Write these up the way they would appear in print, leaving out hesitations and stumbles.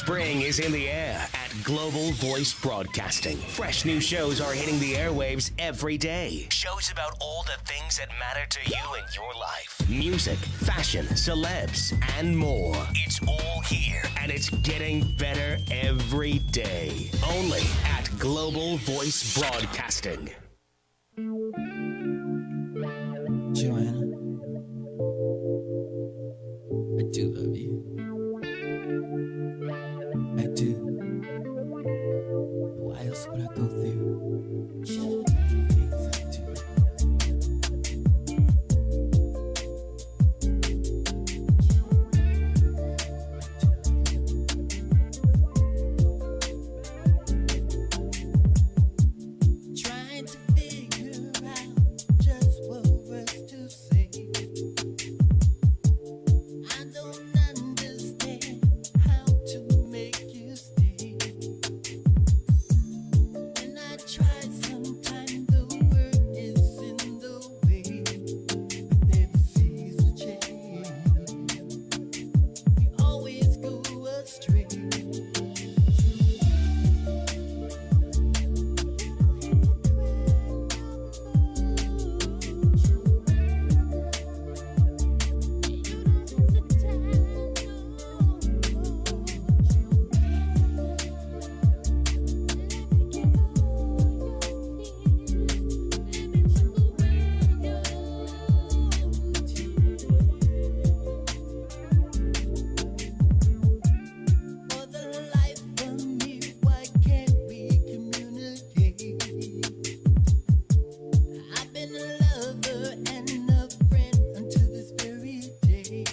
Spring is in the air at Global Voice Broadcasting. Fresh new shows are hitting the airwaves every day. Shows about all the things that matter to you in your life. Music, fashion, celebs, and more. It's all here, and it's getting better every day. Only at Global Voice Broadcasting. Joanna, I do love you. I do. Why else would I go through things I do? Trying to figure out just what words to say. I don't understand how to make you stay. When I try, sometimes the word is in the way. But never sees the change. We always go astray. For the life of me, why can't we communicate? I've been a lover and a friend until this very day.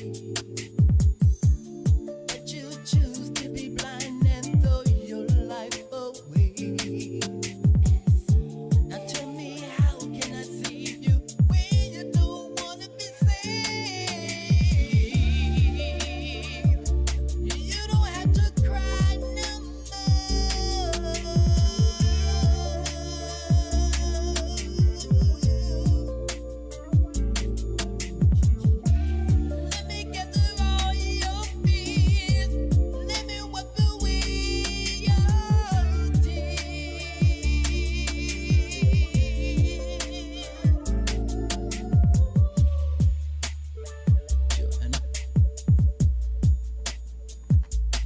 But you choose to be blind and throw your life away. Now tell me, how can I save you when you don't wanna be saved? You don't have to cry no more. Let me gather all your fears. Let me wipe away your tears. Joanna,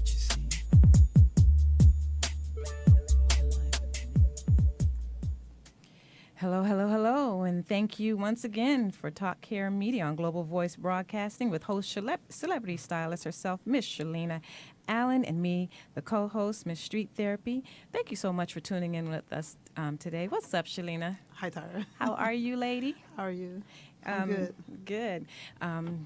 you see, Hello, hello, hello, and thank you once again for Talk Care Media on Global Voice Broadcasting with host celebrity stylist herself, Miss Shirlena Allen, and me, the co-host, Miss Street Therapy. Thank you so much for tuning in with us today. What's up, Shirlena? Hi, Tyra. How are you, lady? How are you? I'm good. Good.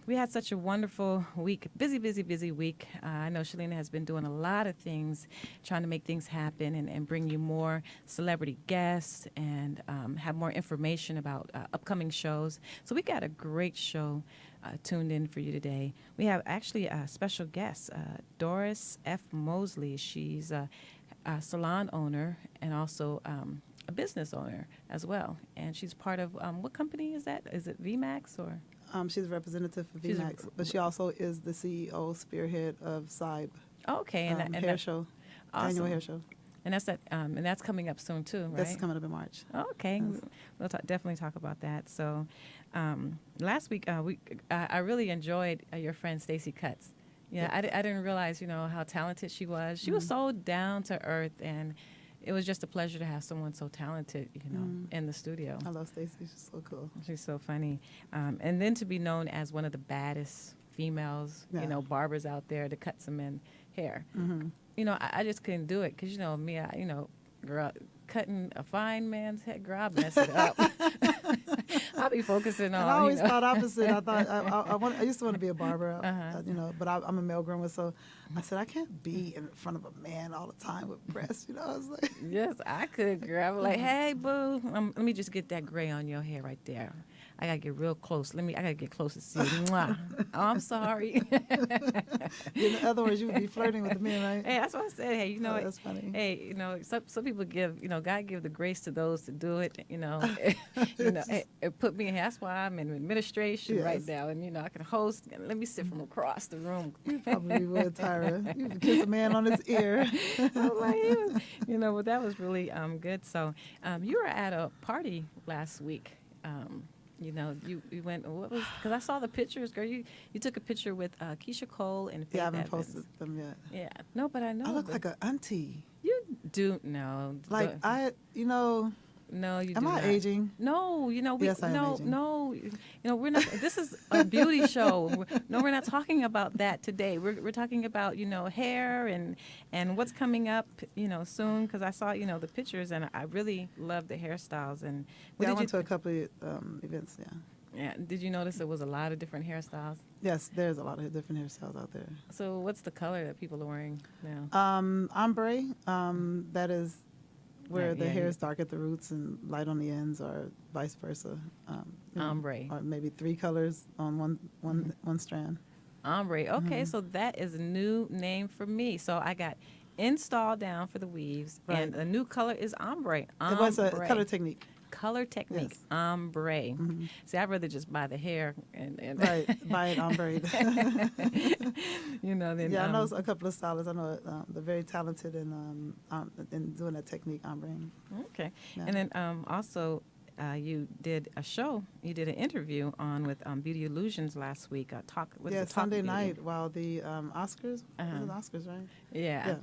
We had such a wonderful week, busy week. I know Shirlena has been doing a lot of things, trying to make things happen and bring you more celebrity guests and have more information about upcoming shows. So we got a great show tuned in for you today. We have actually a special guest, Doris F. Mosley. She's a salon owner and also a business owner as well. And she's part of, what company is that? Is it VMAX or? She's a representative for She's a- VMAX, but she also is the CEO, spearhead of SIBE Oh, okay. hair show, annual hair show. And that's and that's coming up soon too, right? That's coming up in March. Oh, okay, Yes. we'll definitely talk about that. So, last week I really enjoyed your friend Stacey Cutts. Yeah, I didn't realize how talented she was. She was so down to earth, and it was just a pleasure to have someone so talented, in the studio. I love Stacey. She's so cool. She's so funny, and then to be known as one of the baddest females, Yeah. barbers out there to cut some men hair. Mm-hmm. I just couldn't do it because me, girl, cutting a fine man's head, girl, I mess it up. I'll be focusing on. And I always thought opposite. I thought I used to want to be a barber, but I'm a male groomer, so I said I can't be in front of a man all the time with breasts. I was like, Yes, I could, girl. I was like, hey, boo, let me just get that gray on your hair right there. I gotta get real close. I gotta get close to see you. Mwah. Oh, I'm sorry. In other words, you would be flirting with the men, right? Hey, that's what I said. Hey, Oh, that's funny. Hey, some people give, God give the grace to those to do it. It put me in. That's why I'm in administration right Yes. now, and I can host. Let me sit from across the room. You probably would, Tyra. You would kiss a man on his ear. I'm like, he was, but that was really good. So, you were at a party last week. You went. What was? Because I saw the pictures, girl. You took a picture with Keisha Cole and Faith Yeah, I haven't Evans. posted them yet. Yeah, no, but I know. I look like an auntie. You do no. Like No, you do am I not. aging? No, Yes, I am aging. we're not. This is a beauty show. We're not talking about that today. We're talking about hair and what's coming up soon. Because I saw the pictures and I really love the hairstyles. And what Yeah, I did went to a couple of events. Yeah. yeah. Did you notice there was a lot of different hairstyles? Yes, there's a lot of different hairstyles out there. So what's the color that people are wearing now? Ombre. That is where the Yeah, hair you- is dark at the roots and light on the ends, or vice versa. Ombre. Or maybe 3 colors on one strand. Ombre. Okay, so that is a new name for me. So I got installed down for the weaves, and Right. the new color is ombre. It was a Ombre. color technique. Color technique, Yes. ombre. See, I'd rather just buy the hair and Right, buy it ombre. then Yeah, I know a couple of stylists. I know they're very talented in doing that technique, ombre. okay. Yeah. And then also you did a show. You did an interview with Beauty Illusions last week. Talk. What is Yeah, it, Talk Sunday Beauty? night while the Oscars. Uh-huh. Was it Oscars, right? Yeah. Yeah.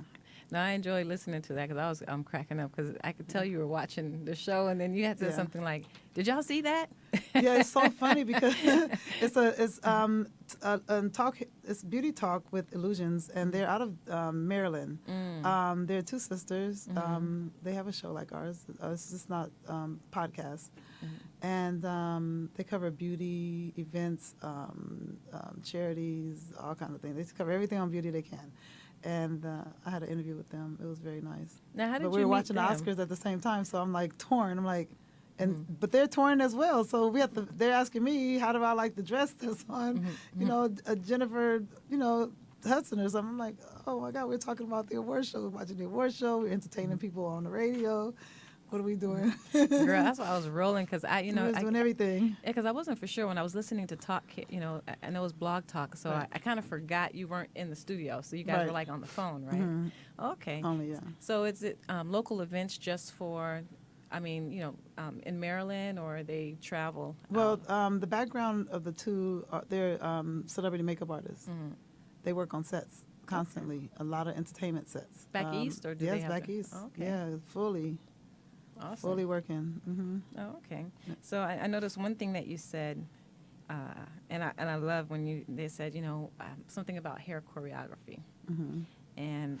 No, I enjoyed listening to that because I was cracking up because I could tell you were watching the show and then you had to say Yeah. something like, "Did y'all see that?" Yeah, it's so funny because it's beauty talk with Illusions, and they're out of Maryland. They're 2 sisters. They have a show like ours. It's just not podcast, and they cover beauty events, charities, all kind of things. They cover everything on beauty they can. And I had an interview with them. It was very nice. Now, how did But we you were meet watching them? the Oscars at the same time, so I'm like torn. I'm like, but they're torn as well. So we have to. They're asking me, how do I like the dress that's on? Jennifer, Hudson or something. I'm like, oh my God, we're talking about the award show. We're watching the award show. We're entertaining people on the radio. What are we doing? Girl, that's why I was rolling because I We're doing everything. because I wasn't for sure when I was listening to Talk. I know it was Blog Talk, so Right. I kind of forgot you weren't in the studio, so you guys were Right. like on the phone, right? Okay. Only, yeah. So is it local events just for? In Maryland, or they travel? Well, the background of the 2, they're celebrity makeup artists. They work on sets constantly. A lot of entertainment sets. Back east, or do yes, they have back to- east. Oh, okay. Yeah, fully Awesome. working. Oh, okay. So I noticed one thing that you said, and I love when they said something about hair choreography, and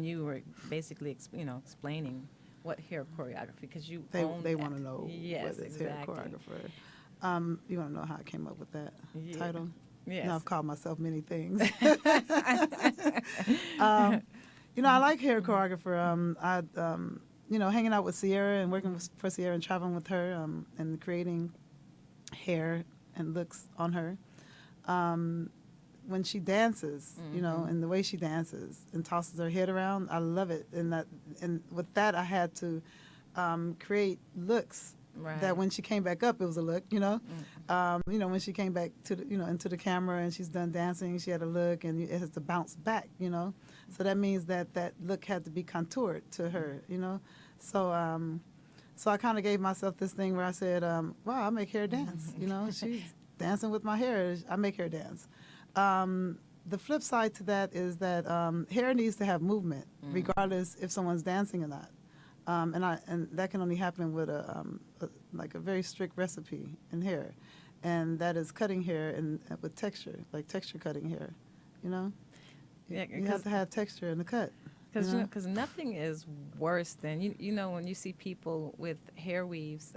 you were basically explaining what hair choreography, because you They own they that. want to know Yes, whether it's hair exactly. choreographer. You want to know how I came up with that Yeah. title? Yes. I've called myself many things. I like hair choreographer. Hanging out with Sierra and working for Sierra and traveling with her and creating hair and looks on her. When she dances, and the way she dances and tosses her head around, I love it. And with that, I had to create looks. Right. That when she came back up, it was a look, when she came back to into the camera and she's done dancing, she had a look, and it has to bounce back, So that means that look had to be contoured to her, So, so I kind of gave myself this thing where I said, wow, I make hair dance, She's dancing with my hair. I make hair dance. The flip side to that is that hair needs to have movement, regardless if someone's dancing or not. And that can only happen with a very strict recipe in hair, and that is cutting hair and with texture, like texture cutting hair, Yeah, You have to have texture in the cut. Because nothing is worse than when you see people with hair weaves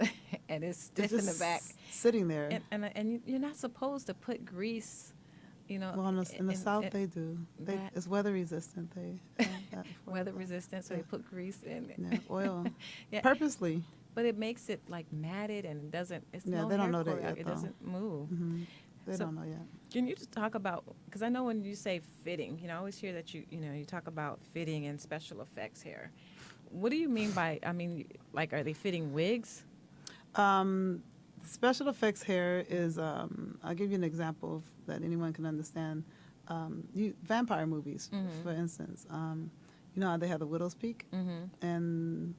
and it's stiff in the Just back, sitting there. and you're not supposed to put grease. Well, in the South they do. that- It's weather resistant. They have that for Weather it. resistant, so they put grease in it. Yeah, oil. Yeah. Purposely. But it makes it like matted and it doesn't. It's Yeah, no they don't hair know that color. yet, It though. doesn't move. They So- don't know yet. Can you just talk about? Because I know when you say fitting, I always hear that you talk about fitting and special effects hair. What do you mean by? I mean, like, are they fitting wigs? Special effects hair is, I'll give you an example that anyone can understand. Vampire movies, for instance. You know how they have the widow's peak? And, and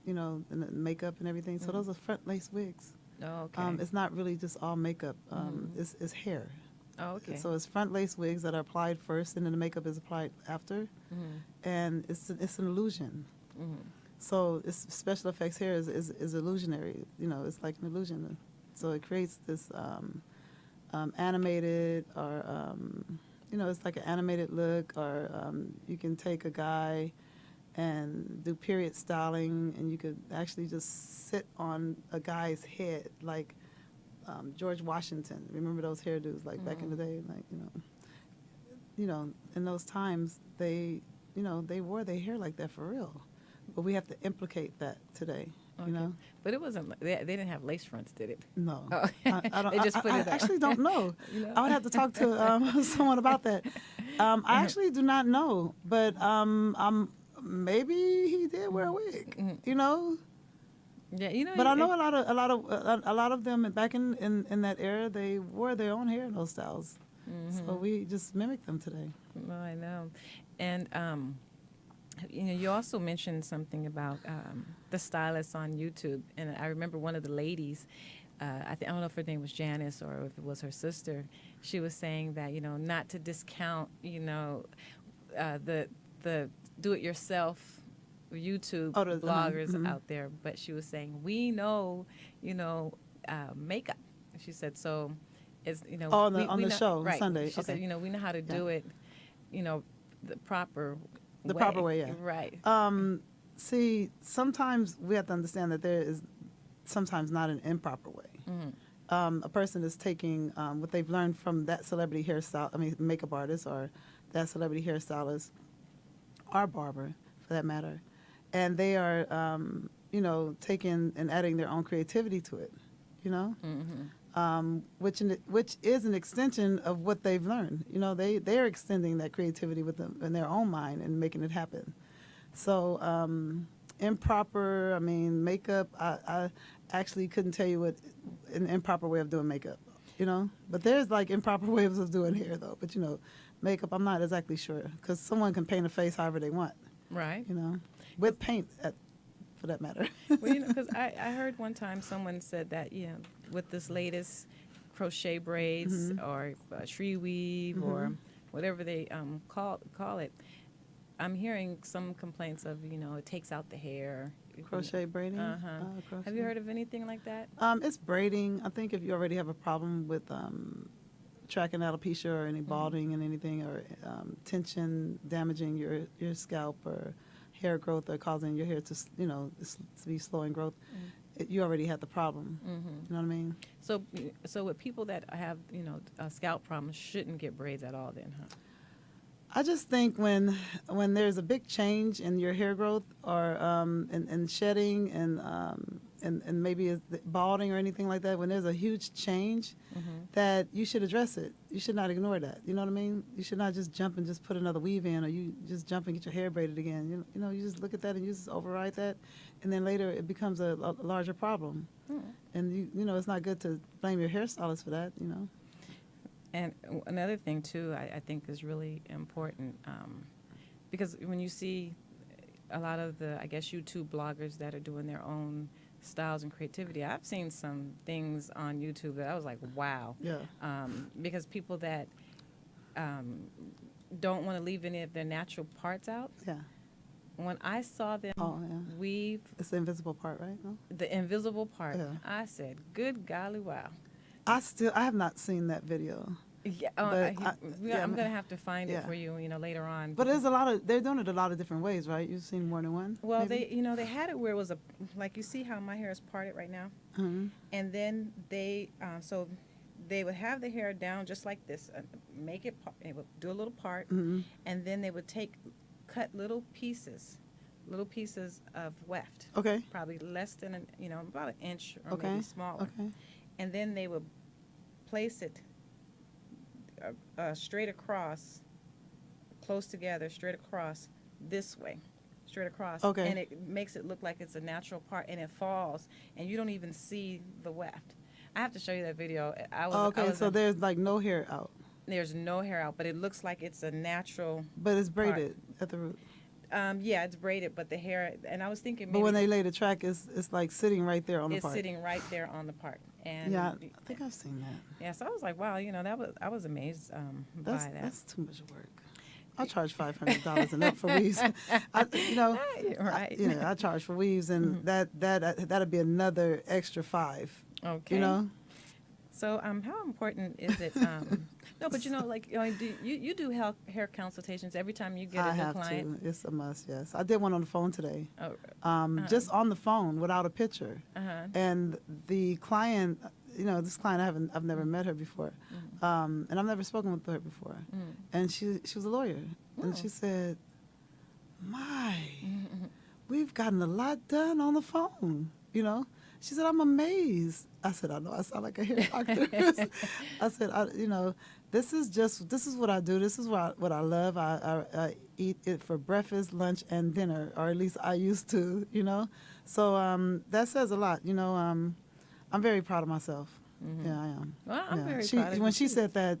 the makeup and everything. So those are front lace wigs. Oh, okay. It's not really just all makeup. It's hair. Oh, okay. So it's front lace wigs that are applied first, and then the makeup is applied after. And it's an illusion. So it's special effects hair is illusionary. It's like an illusion. So it creates this animated or it's like an animated look. Or you can take a guy and do period styling, and you could actually just sit on a guy's head like George Washington. Remember those hairdos like back in the day, like in those times they wore their hair like that for real. But we have to implicate that today, Okay. But it wasn't. They didn't have lace fronts, did it? No, Oh. I don't. They just put I it up. actually don't know. You know? I would have to talk to someone about that. I actually do not know, but maybe he did wear a wig. Yeah, But I know a lot of them back in that era, they wore their own hair in those styles. So we just mimic them today. Oh, I know. And you also mentioned something about the stylists on YouTube, and I remember one of the ladies. I don't know if her name was Janice or if it was her sister. She was saying that not to discount the do-it-yourself YouTube bloggers out there, but she was saying we know makeup. She said so. It's on we the know, show right. Sunday. She said we know how to do it, the proper way. Yeah. Right. See, sometimes we have to understand that there is sometimes not an improper way. A person is taking what they've learned from that celebrity makeup artist or that celebrity hairstylist or barber, for that matter, and they are, taking and adding their own creativity to it, which is an extension of what they've learned. They're extending that creativity in their own mind and making it happen. So improper, makeup, I actually couldn't tell you what an improper way of doing makeup, But there's like improper ways of doing hair though. But makeup, I'm not exactly sure because someone can paint a face however they want, Right. with paint for that matter. Well, because I heard one time someone said that, with this latest crochet braids or tree weave or whatever they call it, I'm hearing some complaints of, it takes out the hair. Crochet braiding. Uh-huh. Have you heard of anything like that? It's braiding. I think if you already have a problem with tracking alopecia or any balding and anything or tension damaging your scalp or hair growth or causing your hair to be slow in growth, you already had the problem. You know what I mean? So with people that have scalp problems shouldn't get braids at all then, huh? I just think when there's a big change in your hair growth or and shedding and maybe it's balding or anything like that, when there's a huge change, that you should address it. You should not ignore that. You know what I mean? You should not just jump and just put another weave in, or you just jump and get your hair braided again. You just look at that and you just override that, and then later it becomes a larger problem. And it's not good to blame your hairstylist for that. And another thing, too, I think is really important, because when you see a lot of the, I guess, YouTube bloggers that are doing their own styles and creativity, I've seen some things on YouTube that I was like, wow. Yeah. Because people that don't want to leave any of their natural parts out, Yeah. when I saw them weave It's the invisible part, right? No? the invisible part, Yeah. I said, good golly, wow. I have not seen that video. Yeah, But I'm going to have to find it yeah. for you, later on. But there's they're doing it a lot of different ways, right? You've seen more than one? Well, maybe? they had it where it was like you see how my hair is parted right now, and then they would have the hair down just like this, make it, they would do a little part, and then they would cut little pieces little pieces of weft, Okay. probably less than about an inch or Okay. maybe smaller. Okay. And then they would place it straight across, close together, straight across this way, straight across. Okay. And it makes it look like it's a natural part, and it falls, and you don't even see the weft. I have to show you that video. Okay, so there's like no hair out, there's no hair out, but it looks like it's a natural. but it's braided at the root. Yeah, it's braided, but the hair. And I was thinking, But maybe when they lay the track, it's like sitting right there on the it's part. sitting right there on the part. And Yeah, I think I've seen that. yeah, so I was like, wow, I was amazed by that. That's too much work. I charge $500 and up for weaves. Right. I charge for weaves, and that'd be another extra $5. Okay. You know. So, how important is it? No, but do you do hair consultations every time you get a I new have client? to. It's a must. Yes, I did one on the phone today. Oh, Just on the phone without a picture. uh-huh. And the client, this client I've never met her before, and I've never spoken with her before. And she was a lawyer, and she said, "My, we've gotten a lot done on the phone." She said, "I'm amazed." I said, "I know I sound like a hair doctor." I said, this is what I do. This is what I love. I eat it for breakfast, lunch, and dinner, or at least I used to. So that says a lot. I'm very proud of myself. Yeah, I am. Well, I'm Yeah. very She, proud of when you, she too. said that,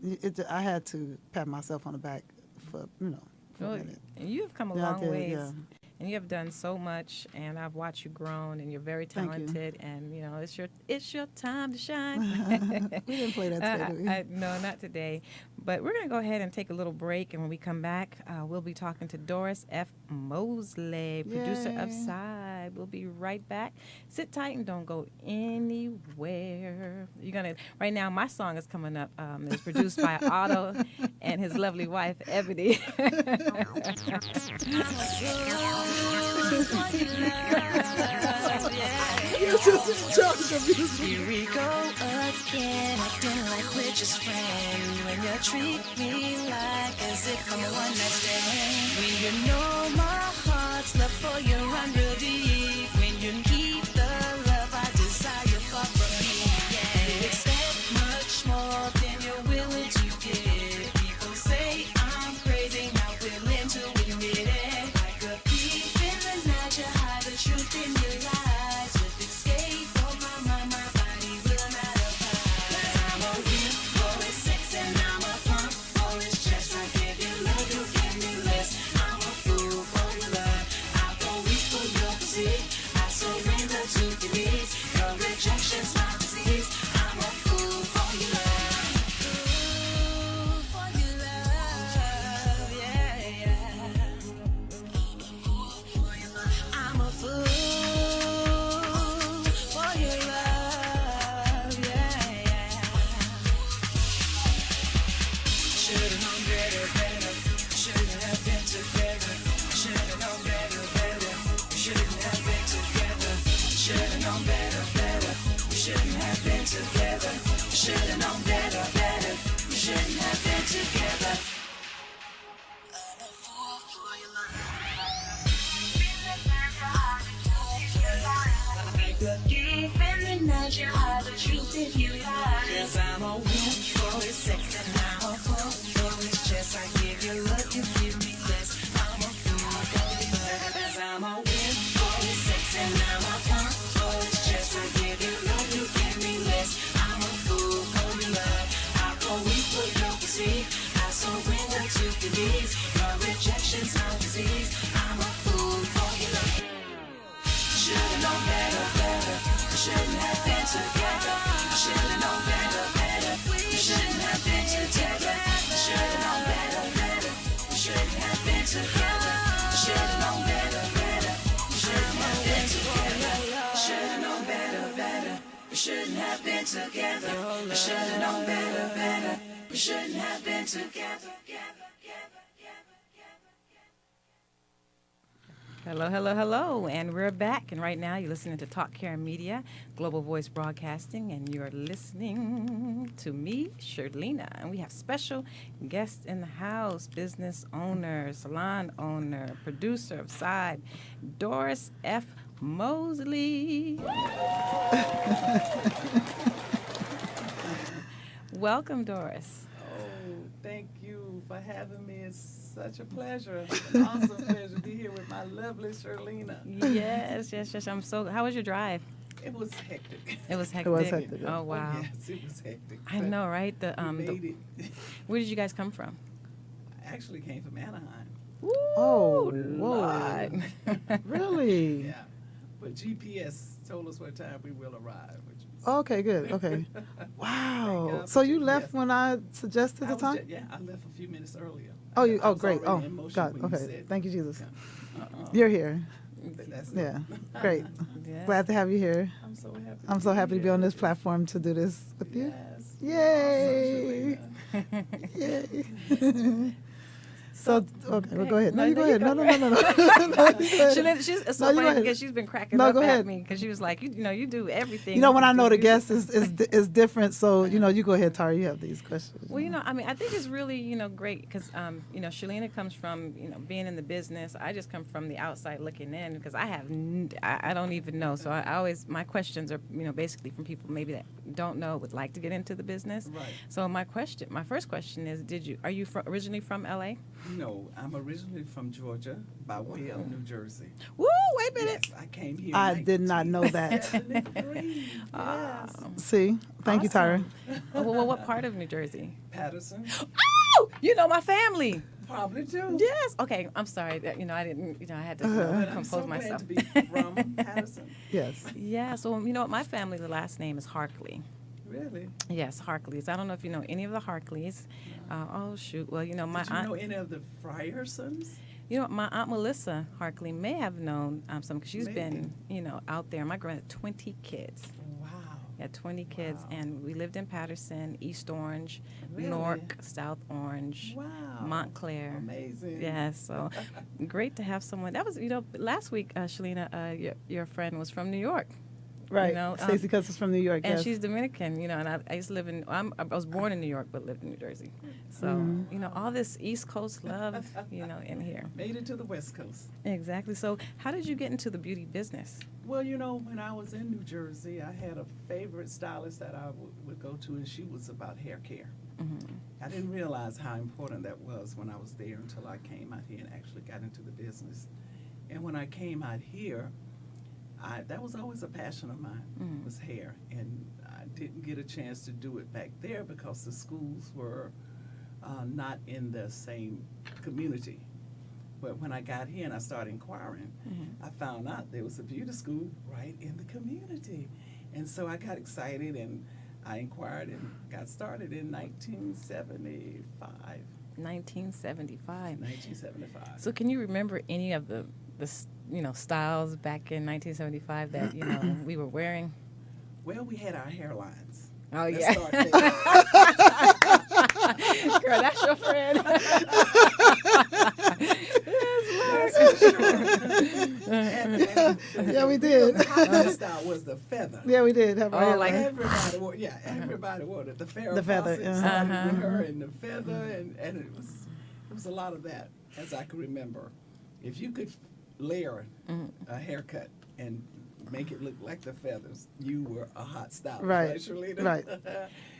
I had to pat myself on the back for a minute. And you have come a Yeah, I long did, ways. yeah. And you have done so much, and I've watched you grown, and you're very Thank you. talented, and it's your time to shine. We didn't play that today, did we? No, not today. But we're gonna go ahead and take a little break, and when we come back, we'll be talking to Doris F. Mosley, producer of Yay. Side. We'll be right back. Sit tight and don't go anywhere. Right now. My song is coming up. It's produced by Otto and his lovely wife Ebony. Here we go again, acting like we're just friends. When you treat me like as if I'm a one night stand. When you know my heart's love for you run real deep. When you keep the love I desire far from me. Yeah. You expect much more than you're willing to give. People say I'm crazy, not willing to admit it. Like a thief in the night, you hide the truth in your eyes. With escape from my mind, my body will not abide. 'Cause I'm a real boy, sex, and I'm a punk for his chest. I give you love, you give me less. I'm a fool for your love. I go weak for your physique. I surrender to your needs. Your rejection's my disease. I'm a fool for your love. Fool for your love, yeah, yeah. I'm a fool for your love, yeah, yeah. Should've known better, better. Shouldn't have been together. Should've known better, better. We shouldn't have been together. Should've known better, better. We shouldn't have been together. Should've known better, better. We shouldn't have been together. I'm a fool for your love. Like a thief in the night, you hide the truth if you lie. 'Cause I'm a wolf for his sex and I'm a fool for his chest. I give you love, you give me less. I'm a fool for your love. 'Cause I'm a wolf for his sex and I'm a punk for his chest. I give you love, you give me less. I'm a fool for your love. I go weak for your physique. I surrender to your needs. Your rejection's my disease. I'm a fool for your love. Should've known better, better. We shouldn't have been together. Should've known better, better. We shouldn't have been together. Should've known better, better. We shouldn't have been together. Should've known better, better. We shouldn't have been together. Should've known better, better. We shouldn't have been together. Should've known better, better. We shouldn't have been together. Hello, hello, hello, and we're back. And right now, you're listening to Talk Care Media, Global Voice Broadcasting, and you're listening to me, Shirlena. And we have special guests in the house: business owner, salon owner, producer of Side, Doris F. Mosley. Welcome, Doris. Oh, thank you for having me. It's such a pleasure. It's an awesome pleasure to be here with my lovely Shirlena. Yes, yes, yes. I'm so. How was your drive? It was hectic. It was hectic. It was hectic, yeah. Oh wow. Oh, yes, it was hectic. I but know, right? we made it. Where did you guys come from? I actually came from Anaheim. Oh, Ooh, whoa. Lord. Really? Yeah. But GPS told us what time we will arrive, which was Okay, good. Okay. Thank Wow. God So for you GPS. left when I suggested I the was time? yeah, I left a few minutes earlier. Oh, you. I Oh, was great. already Oh, in motion God. when you Okay. said- Thank you, Jesus. Uh-uh. You're here. That's Yeah. it. Great. Yes. Glad to have you here. I'm so happy. I'm so happy to be on this here. platform to do this with you. Yes. Yay. Awesome, Yay. So, okay, well, go ahead. No, No, you go no, ahead. you No, go. no, no, no, no. No, you go ahead. She's it's so No, you go funny ahead. because she's been cracking No, up go at ahead. me because she was like, you do everything. You know, when I know the You- guest is different, so, you go ahead, Tara, you have these questions. Well, I mean, I think it's really, great because, Shirlena comes from, being in the business. I just come from the outside looking in because I don't even know. So I always, my questions are, basically from people maybe that don't know, would like to get into the business. Right. So my first question is, are you originally from LA? No, I'm originally from Georgia by way of New Jersey. Woo, wait a minute. Yes, I came here. I did not know that. 1973. Yes. See? Thank you, Tara. Well, what part of New Jersey? Patterson. Oh, you know my family. Probably too. Yes. Okay. I'm sorry that I didn't. I had to But I'm compose so myself. glad to be from Patterson. Yes. Yeah. So my family, the last name is Harkley. Really? Yes, Harkleys. I don't know if you know any of the Harkleys. Oh shoot. Well, my Did you aunt. know any of the Fryersons? My aunt Melissa Harkley may have known some because she's been out there. My grand had 20 kids. Wow. Had 20 kids, Wow. and we lived in Patterson, East Orange, Really? Newark, South Orange, Wow. Montclair. Amazing. Yeah, so great to have someone. That was, last week, Shirlena, your friend was from New York. Right. know, Stacey Cuss is from New York, And yes. she's Dominican, and I used to live in, I was born in New York, but lived in New Jersey. So, all this East Coast love, in here. Made it to the West Coast. Exactly. So how did you get into the beauty business? Well, when I was in New Jersey, I had a favorite stylist that I would go to, and she was about hair care. I didn't realize how important that was when I was there until I came out here and actually got into the business. And when I came out here, that was always a passion of mine, was hair. And I didn't get a chance to do it back there because the schools were not in the same community. But when I got here and I started inquiring, I found out there was a beauty school right in the community. And so I got excited and I inquired and got started in 1975. 1975. 1975. So can you remember any of the styles back in 1975 that, we were wearing? Well, we had our hairlines. Oh, Let's yeah. start there. Girl, that's your friend. That's for sure. Yeah, we did. The popular style was the feather. Yeah, we did have our Oh, hair like- line. Everybody wore it. The Farrah The feather, Fawcett yeah. started with her and the feather, and it was a lot of that, as I can remember. If you could layer a haircut and make it look like the feathers, you were a hot stylist, Right, right, Shirlena? right.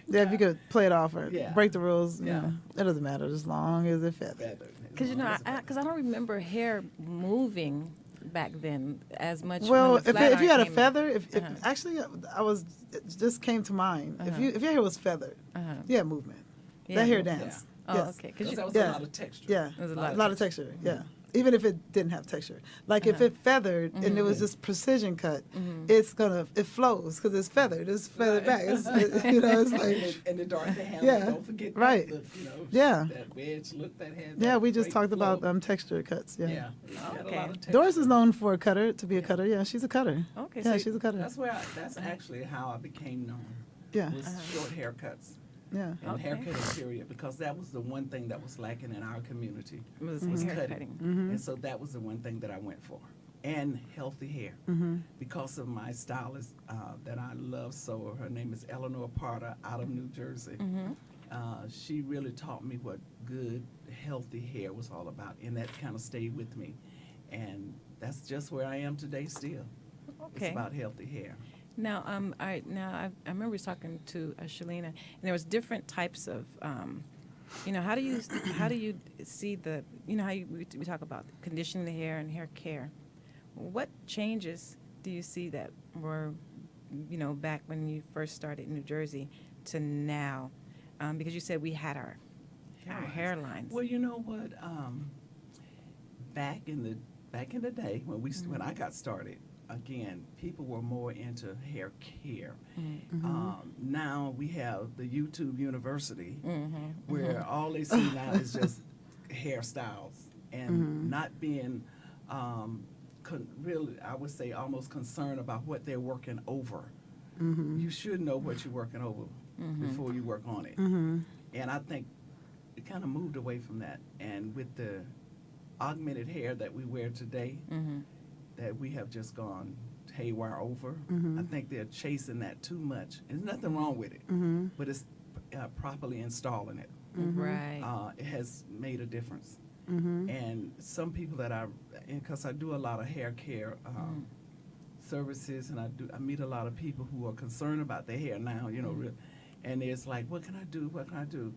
Yeah, if you could play it off or Yeah. break the rules, Yeah. it doesn't matter as long as it fits. Feather. Because, I don't remember hair moving back then as much. Well, when the if flat you iron had a came in. feather, if Uh-huh. actually it just came to mind. If your hair was feathered, you had movement. Yeah, That hair movement. dance. Oh, yes. okay. Because that was Yeah. a lot of texture. Yeah, There's a a lot lot, of of texture. Yeah, even if it didn't have texture. Like if it feathered and it was just precision cut, it flows because it's feathered. It's feathered back. It's like And the dark the handle, Yeah, don't forget right. Yeah. that wedge look that had. yeah. that We just great talked about flow. texture cuts. Yeah. Yeah, it had a Okay. lot of texture. Doris is known for a cutter, to be a cutter. Yeah, she's a cutter. Okay, Yeah, so she's a cutter. That's actually how I became known. Yeah, Was short haircuts yeah. and Okay. haircutting period, because that was the one thing that was lacking in our community. It was was hair cutting. cutting. Mm-hmm. And so that was the one thing that I went for. and healthy hair because of my stylist that I love so. Her name is Eleanor Parter out of New Jersey. She really taught me what good, healthy hair was all about, and that kind of stayed with me. And that's just where I am today still. Okay. It's about healthy hair. Now, I remember talking to Shirlena, and there was different types of, how do you see the, how we talk about conditioning the hair and hair care. What changes do you see that were, back when you first started in New Jersey to now? Because you said we had our hairlines. Well, you know what? Back in the day when I got started, again, people were more into hair care. Now we have the YouTube University, where all they see now is just hairstyles and not being really, I would say, almost concerned about what they're working over. You should know what you're working over before you work on it. And I think it kind of moved away from that. And with the augmented hair that we wear today, that we have just gone haywire over. I think they're chasing that too much. There's nothing wrong with it, but it's properly installing it. Right. It has made a difference. And some people that because I do a lot of hair care services, and I meet a lot of people who are concerned about their hair now, and it's like, what can I do? What can I do?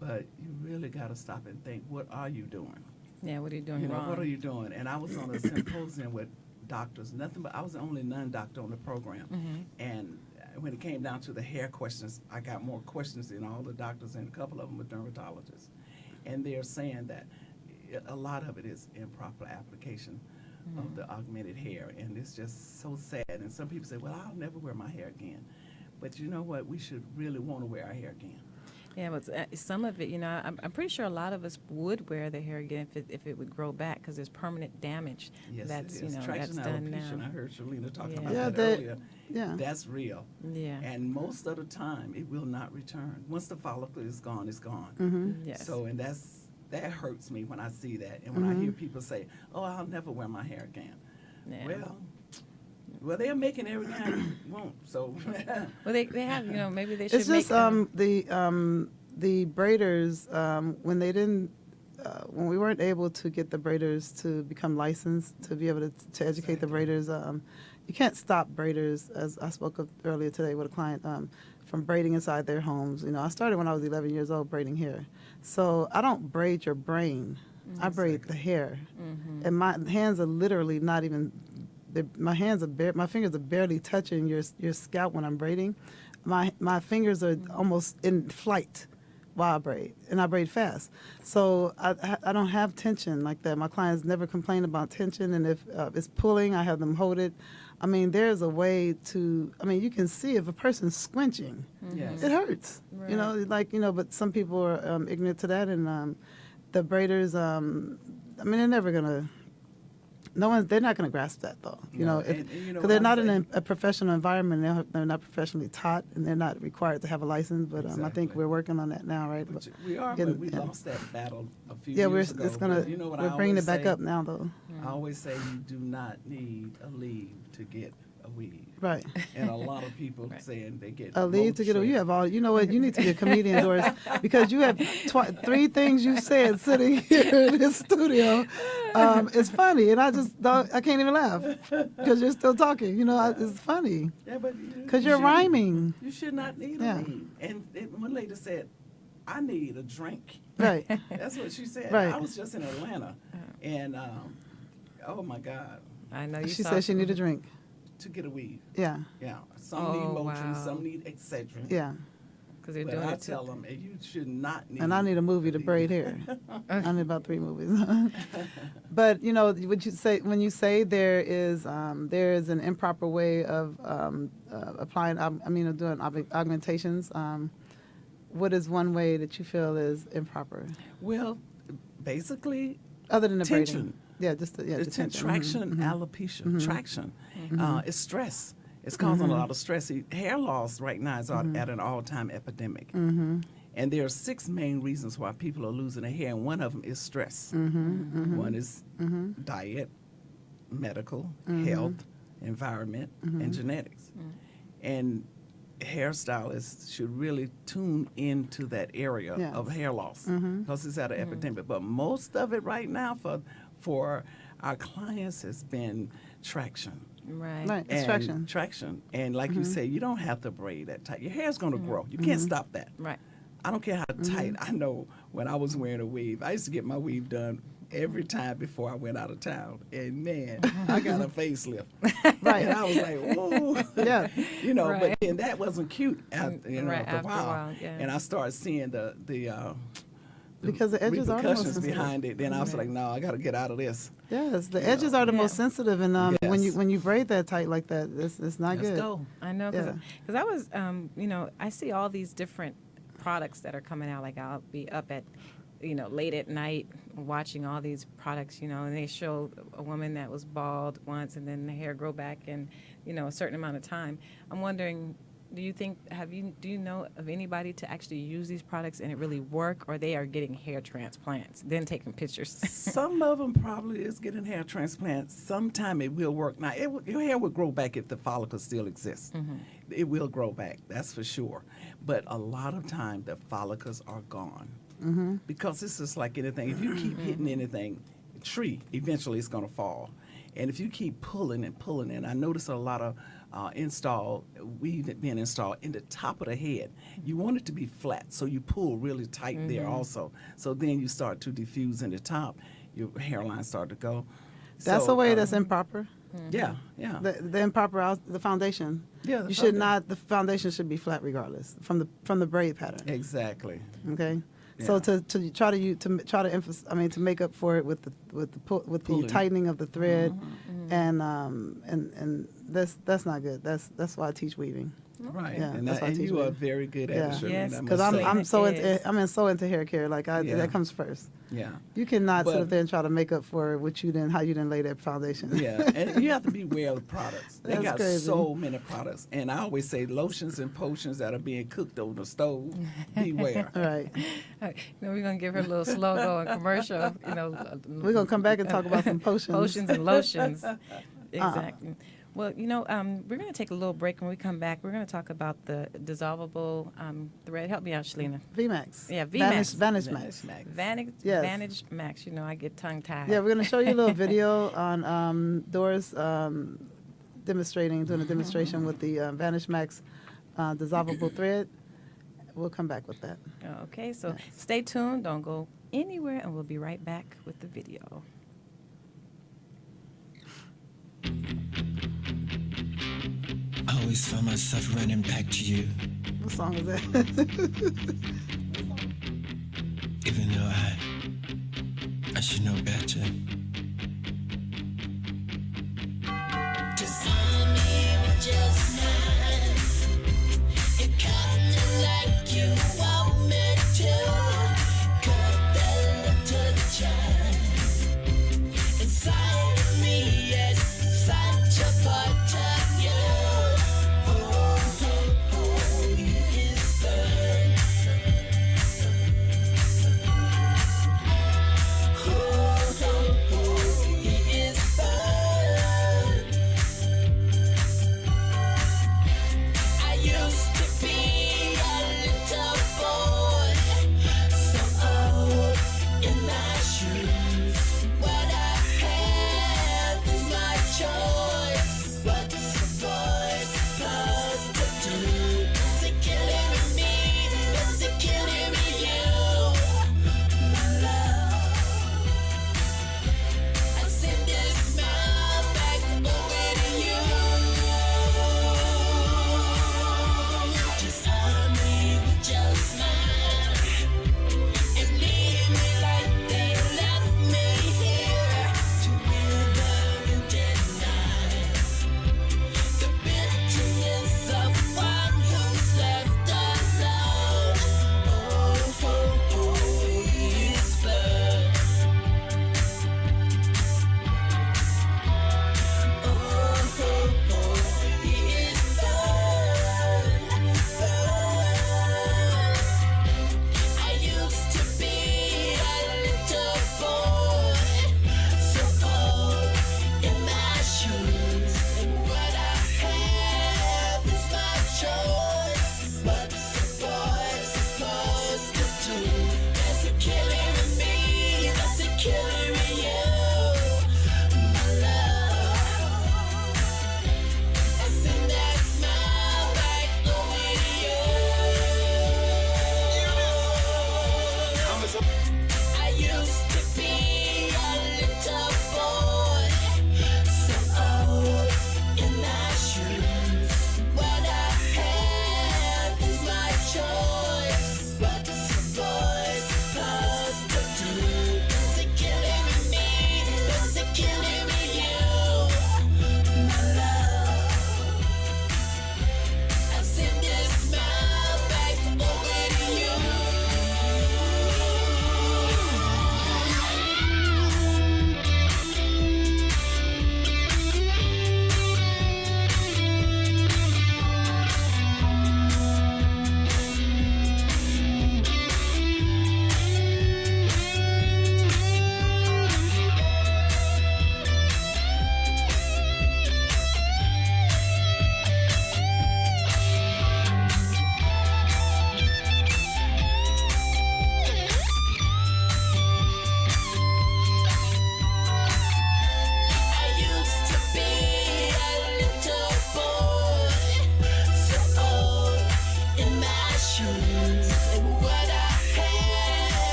But you really got to stop and think, what are you doing? Yeah, what are you doing wrong? What are you doing? And I was on a symposium with doctors, I was the only non-doctor on the program. And when it came down to the hair questions, I got more questions than all the doctors, and a couple of them were dermatologists. And they're saying that a lot of it is improper application of the augmented hair, and it's just so sad. And some people say, well, I'll never wear my hair again. But you know what? We should really want to wear our hair again. Yeah, but some of it, I'm pretty sure a lot of us would wear the hair again if it would grow back, because there's permanent damage Yes, that's it is. that's Traction done alopecia, now. I heard Shirlena talking Yeah. about Yeah, that they- earlier. yeah. That's real. Yeah. And most of the time, it will not return. Once the follicle is gone, it's gone. Yes. So, and that hurts me when I see that. And when I hear people say, oh, I'll never wear my hair again. Yeah. Well, they're making every kind of won't. So, Well, they have, maybe they should It's make just the braiders when they didn't when we weren't able to get the braiders to become licensed to be able to educate the braiders. You can't stop braiders, as I spoke of earlier today with a client, from braiding inside their homes. I started when I was 11 years old braiding hair, so I don't braid your brain. I braid the hair, and my hands are literally not even. My fingers are barely touching your scalp when I'm braiding. My fingers are almost in flight while I braid, and I braid fast. So I don't have tension like that. My clients never complain about tension, and if it's pulling, I have them hold it. I mean, there's a way to. I mean, you can see if a person's squinching, yes. it hurts. Right. But some people are ignorant to that, and the braiders. I mean, they're never gonna. They're not going to grasp that, though. Because they're not in a professional environment. They're not professionally taught, and they're not required to have a license. But I think Exactly. we're working on that now, right? But we are, but we lost that battle a few Yeah, years ago. it's gonna. But you know what I We're bringing always it back say? up now, though. I always say you do not need a leave to get a weave. Right. And a lot of people saying they get A lead to get a. motion. You have all. You know what? You need to be a comedian, Doris, because you have three things you said sitting here in this studio. It's funny, and I can't even laugh because you're still talking. It's funny Yeah, but because you're rhyming. You should not need Yeah. a leave. And one lady said, I need a drink. Right. That's what she said. Right. I was just in Atlanta, and oh my God, I know you She saw said she some- needed a drink. to get a weave. Yeah. Yeah, some need Oh, motion, wow. some need Excedrin. Yeah. because they're But doing I it too. tell them, you should not need. And I need a movie to leave. braid hair. I need about 3 movies. But would you say when you say there is an improper way of applying, of doing augmentations? What is one way that you feel is improper, Well, basically, other than the tension. braiding? Yeah, just the It's tension. traction, alopecia, traction. It's stress. It's causing a lot of stress. Hair loss right now is at an all-time epidemic. And there are 6 main reasons why people are losing their hair, and one of them is stress. One is diet. medical, health, environment, and genetics. And hairstylists should really tune into that area Yes. of hair loss because it's at an epidemic. But most of it right now for our clients has been traction. Right. Right. And Extraction. traction. And like you say, you don't have to braid that tight. Your hair's going to grow. You can't stop that. Right. I don't care how tight. I know when I was wearing a weave, I used to get my weave done every time before I went out of town. And man, I got a facelift. Right. And I was like, whoa. Yeah. You know, Right. but then that wasn't cute after, Right, after a after a while. while, yeah. And I started seeing the Because the edges are the most repercussions sensitive. behind it. Then I was like, no, I got to get out of this. Yes, the edges are the most sensitive, and when Yes. you braid that tight like that, it's not Let's good. go. I know, because Yeah. I was, I see all these different products that are coming out. Like I'll be up at, late at night watching all these products, and they show a woman that was bald once and then the hair grow back in, a certain amount of time. I'm wondering, do you know of anybody to actually use these products and it really work, or they are getting hair transplants, then taking pictures? Some of them probably is getting hair transplants. Sometime it will work. Now, your hair will grow back if the follicles still exist. It will grow back, that's for sure. But a lot of time, the follicles are gone. Because it's just like anything. If you keep hitting anything, a tree, eventually it's going to fall. And if you keep pulling and pulling, and I notice a lot of weave being installed in the top of the head. You want it to be flat, so you pull really tight there also. So then you start to diffuse in the top, your hairline start to go. That's So, a way that's improper. Yeah, yeah. The improper the foundation. Yeah, the you should foundation. not. The foundation should be flat regardless from the braid pattern. Exactly. Okay. So Yeah. to try to emphasize, to make up for it with the Pulling. tightening of the thread, and that's not good. That's why I teach weaving. Right. Yeah, and that's why I teach you are weaving. very good at Yeah. it, Shirlena, Yes, I Because must I'm say. so into hair care. Like Yeah. that comes first. Yeah. You cannot sit But- up there and try to make up for how you didn't lay that foundation. Yeah, and you have to be aware of the products. They That's got crazy. so many products. And I always say lotions and potions that are being cooked on the stove, beware. All right. We're going to give her a little slow going commercial. We're gonna come back and talk about some potions. Potions and lotions. Exactly. Well, we're going to take a little break. When we come back, we're going to talk about the dissolvable thread. Help me out, Shirlena. VMAX. Yeah, VMAX. Vanish Max. Vantage, Yes. Vantage Max. I get tongue tied. Yeah, we're gonna show you a little video on Doris doing a demonstration with the Vanish Max dissolvable thread. We'll come back with that. Okay, so Yes. stay tuned. Don't go anywhere, and we'll be right back with the video. I always found myself running back to you, What song is that? even though I should know better.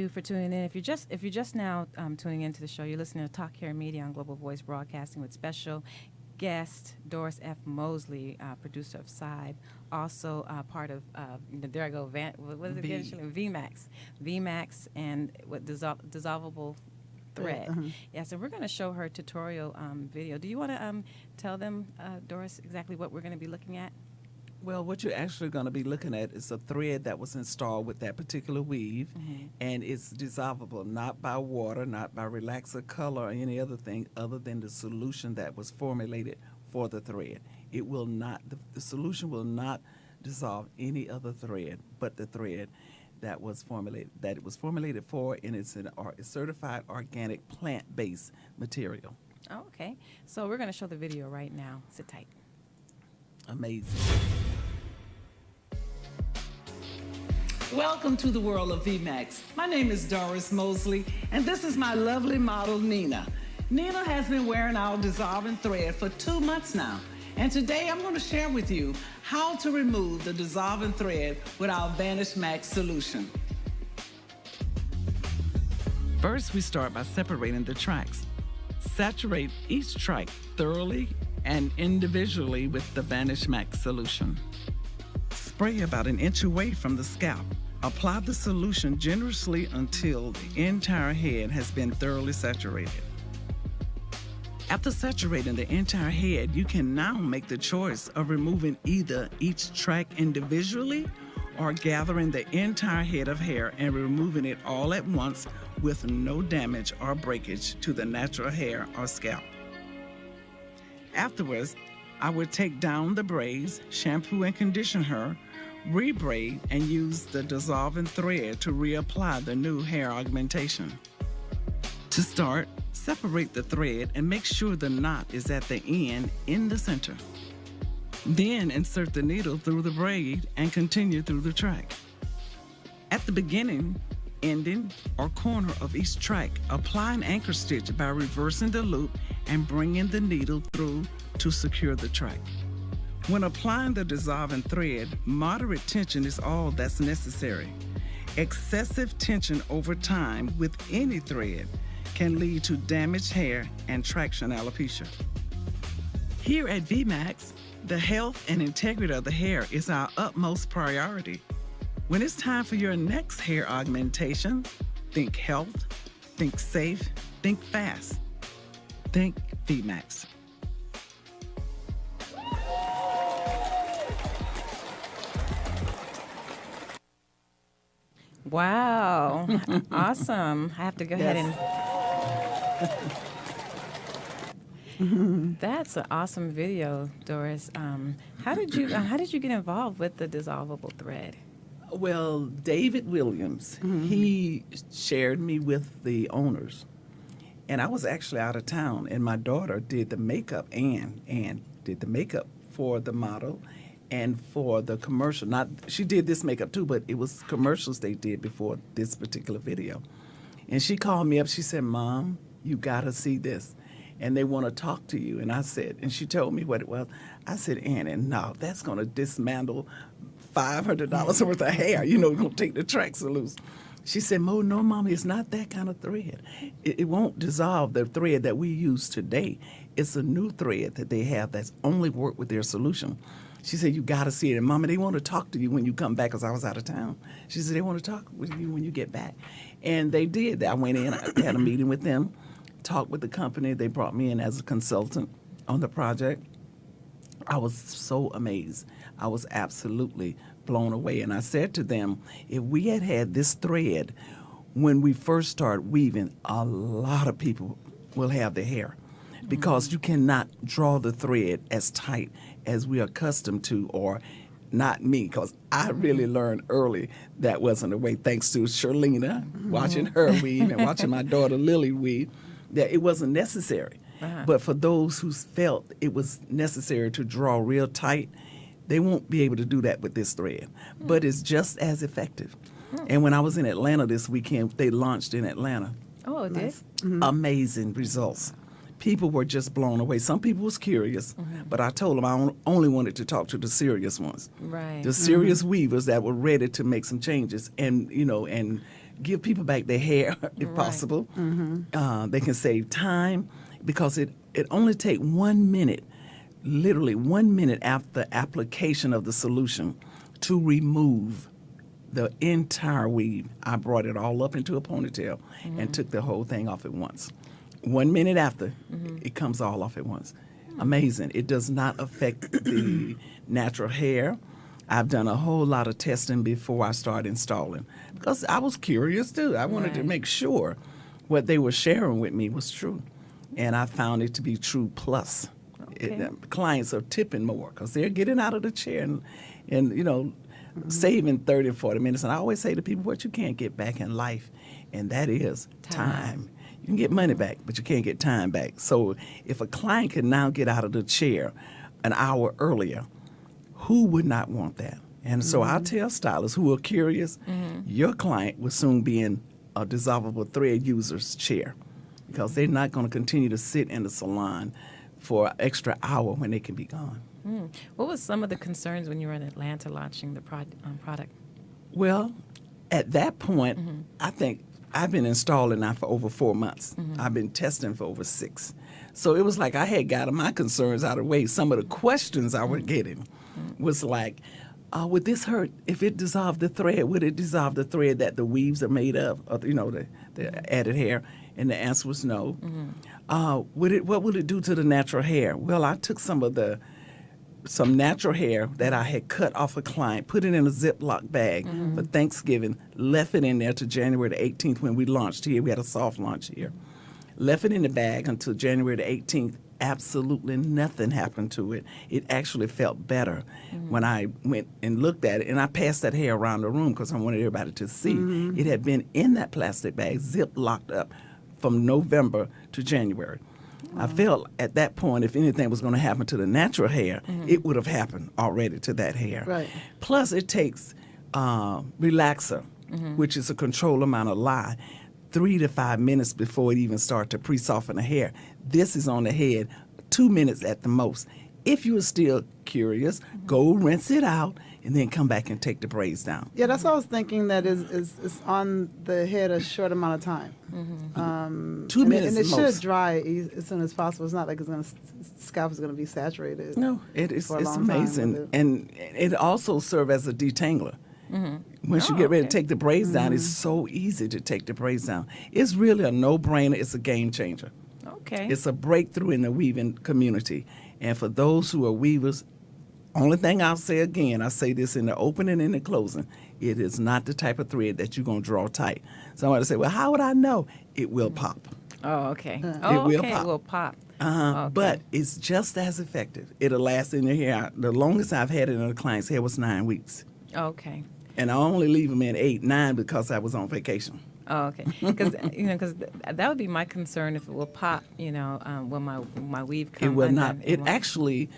you for tuning in. If you're just now tuning into the show, you're listening to Talk Care Media on Global Voice Broadcasting with special guest Doris F. Mosley, producer of Side, also part of there I go. What is it again? VMAX, and what dissolvable thread. Yes, and we're going to show her tutorial video. Do you want to tell them, Doris, exactly what we're going to be looking at? Well, what you're actually going to be looking at is a thread that was installed with that particular weave, and it's dissolvable, not by water, not by relaxer color or any other thing other than the solution that was formulated for the thread. It will not, the solution will not dissolve any other thread but the thread that it was formulated for, and it's a certified organic plant-based material. Oh, okay. So we're going to show the video right now. Sit tight. Amazing. Welcome to the world of VMAX. My name is Doris Mosley, and this is my lovely model, Nina. Nina has been wearing our dissolving thread for 2 months now, and today I'm going to share with you how to remove the dissolving thread with our Vanish Max solution. First, we start by separating the tracks. Saturate each track thoroughly and individually with the Vanish Max solution. Spray about an inch away from the scalp. Apply the solution generously until the entire head has been thoroughly saturated. After saturating the entire head, you can now make the choice of removing either each track individually or gathering the entire head of hair and removing it all at once with no damage or breakage to the natural hair or scalp. Afterwards, I would take down the braids, shampoo and condition her, rebraid, and use the dissolving thread to reapply the new hair augmentation. To start, separate the thread and make sure the knot is at the end in the center. Then insert the needle through the braid and continue through the track. At the beginning, ending, or corner of each track, apply an anchor stitch by reversing the loop and bringing the needle through to secure the track. When applying the dissolving thread, moderate tension is all that's necessary. Excessive tension over time with any thread can lead to damaged hair and traction alopecia. Here at VMAX, the health and integrity of the hair is our utmost priority. When it's time for your next hair augmentation, think health, think safe, think fast. Think VMAX. Wow. Awesome. I have to go ahead and that's an awesome video, Doris. How did you get involved with the dissolvable thread? Well, David Williams, he shared me with the owners. And I was actually out of town, and my daughter did the makeup and did the makeup for the model and for the commercial. She did this makeup too, but it was commercials they did before this particular video. And she called me up. She said, "Mom, you got to see this. And they want to talk to you." And I said, and she told me what it was. I said, "Annie, no, that's going to dismantle $500 worth of hair. Going to take the tracks loose." She said, "No, Mommy, it's not that kind of thread. It won't dissolve the thread that we use today. It's a new thread that they have that's only worked with their solution." She said, "You got to see it. And Mama, they want to talk to you when you come back," because I was out of town. She said, "They want to talk with you when you get back." And they did. I went in, I had a meeting with them, talked with the company. They brought me in as a consultant on the project. I was so amazed. I was absolutely blown away. And I said to them, if we had had this thread when we first started weaving, a lot of people will have their hair, because you cannot draw the thread as tight as we are accustomed to, or not me, because I really learned early that wasn't the way, thanks to Shirlena, watching her weave and watching my daughter Lily weave, that it wasn't necessary. But for those who felt it was necessary to draw real tight, they won't be able to do that with this thread. But it's just as effective. And when I was in Atlanta this weekend, they launched in Atlanta. Oh, it did? Amazing results. People were just blown away. Some people was curious, but I told them I only wanted to talk to the serious ones. Right. The serious weavers that were ready to make some changes and give people back their hair if Right. possible. They can save time because it only take 1 minute, literally 1 minute after application of the solution to remove the entire weave. I brought it all up into a ponytail and took the whole thing off at once. 1 minute after, it comes all off at once. Amazing. It does not affect the natural hair. I've done a whole lot of testing before I started installing because I was curious too. I wanted to Right. make sure what they were sharing with me was true. And I found it to be true plus. Okay. Clients are tipping more because they're getting out of the chair and you know, saving 30 and 40 minutes. And I always say to people, what you can't get back in life, and that is time. You can get money back, but you can't get time back. So if a client can now get out of the chair an hour earlier, who would not want that? And so I tell stylists who are curious, your client will soon be in a dissolvable thread user's chair because they're not going to continue to sit in the salon for an extra hour when they can be gone. What was some of the concerns when you were in Atlanta launching the product? Well, at that point, I think I've been installing now for over 4 months. I've been testing for over 6. So it was like I had gotten my concerns out of the way. Some of the questions I was getting was like, would this hurt if it dissolved the thread? Would it dissolve the thread that the weaves are made of, or, you know, the added hair? And the answer was no. What would it do to the natural hair? Well, I took some natural hair that I had cut off a client, put it in a Ziploc bag for Thanksgiving, left it in there to January the 18th when we launched here. We had a soft launch here. Left it in the bag until January the 18th. Absolutely nothing happened to it. It actually felt better when I went and looked at it. And I passed that hair around the room because I wanted everybody to see. It had been in that plastic bag, zip-locked up from November to January. I felt at that point, if anything was going to happen to the natural hair, it would have happened already to that hair. Right. Plus, it takes relaxer, which is a controlled amount of lye, 3 to 5 minutes before it even starts to pre-soften the hair. This is on the head 2 minutes at the most. If you are still curious, go rinse it out and then come back and take the braids down. Yeah, that's what I was thinking. That is on the head a short amount of time. 2 minutes and it most. should dry as soon as possible. It's not like scalp is going to be saturated. No, it's for a long time amazing. with it. And it also serves as a detangler. Once you get ready to take the braids down, it's so easy to take the braids down. It's really a no-brainer. It's a game changer. Okay. It's a breakthrough in the weaving community. And for those who are weavers, only thing I'll say again, I say this in the opening and in the closing, it is not the type of thread that you're going to draw tight. Somebody say, well, how would I know? It will pop. Oh, okay. It Oh, will okay. pop. It will pop. Uh-huh. Okay. But it's just as effective. It'll last in your hair. The longest I've had it in a client's hair was 9 weeks. Okay. And I only leave them in 8, 9 because I was on vacation. Oh, okay. Because that would be my concern if it will pop. When my weave comes. It will not. It actually